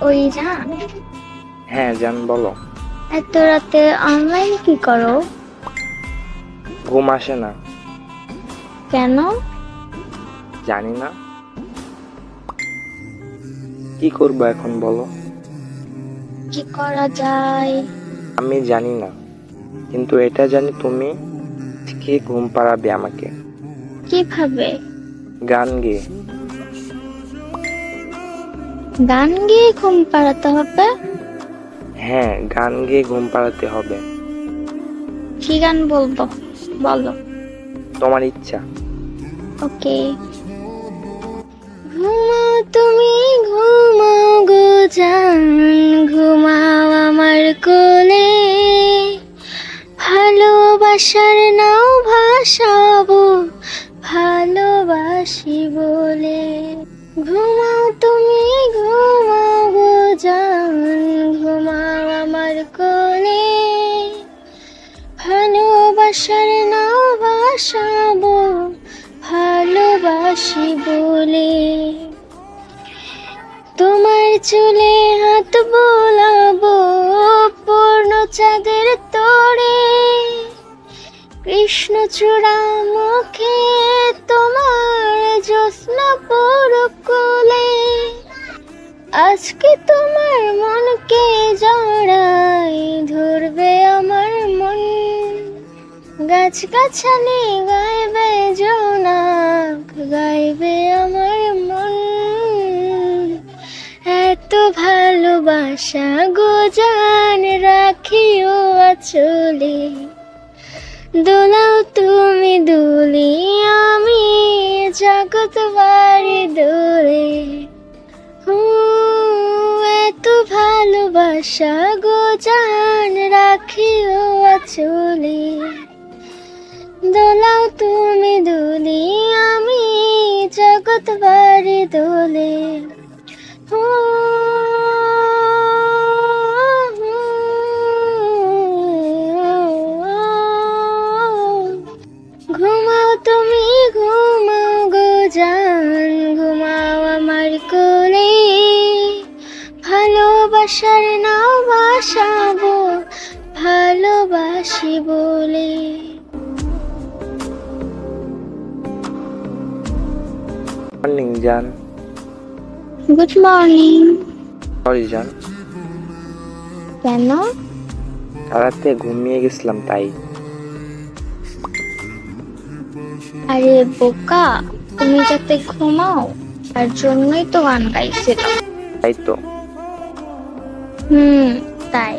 ওই জান, হ্যাঁ জান বলো। এত রাতে অনলাইন কি করো? ঘুম আসে না। কেন? জানি না। কি করবো এখন বলো? কি করা যায়? আমি জানি না, কিন্তু এটা জানি তুমি আজকে ঘুম পাড়াবে আমাকে। কিভাবে? গান গেয়ে। গান গেয়ে ঘুম পাড়াতে হবে? হ্যাঁ, গান গেয়ে ঘুম পাড়াতে হবে। কি গান বলবো, বলো। তোমার ইচ্ছা। ওকে। ঘুমাও তুমি, ঘুমাও গো জান, ঘুমাও আমার কোলে। ভালোবাসার নাও ভাসাবো, ভালোবাসি বলে। ঘুমাও তুমি, ঘুমাও গো জান, ঘুমাও আমার কোলে। ভালোবাসার নাও ভাসাবো, ভালোবাসি বলে। তোমার চুলে হাত বোলাবো, পূর্ণ চাঁদের তোড়ে। কৃষ্ণচূড়া মুখে তোমার জ্যোৎস্না পড়ুক কোলে। আজকে তোমার মনকে জড়াই, ধরবে আমার মন। গাছ গাছালি গাইবে জোনাক, গাইবে আমার মন। এত ভালোবাসা গো জান, রাখিও আঁচলে। দোলাও তুমি দুলি, আমি জগৎ বাড়ি দোলে। এত ভালোবাসা গো জান, রাখিও আঁচলে। দোলাও তুমি দুলি, আমি জগৎ বাড়ি দোলে। ঘুমাও তুমি, ঘুমাও গো জান, ঘুমাও আমার কোলে। ভালোবাসার নাও ভাসাবো, ভালোবাসি বলে। মর্নিং জান। Good morning. সরি জান, কেন? রাতে ঘুমিয়ে গেছিলাম তাই। আরে বোকা, তুমি যাতে ঘুমাও তার জন্যই তো গান গাইছিলাম। তাই তো। হুম, তাই।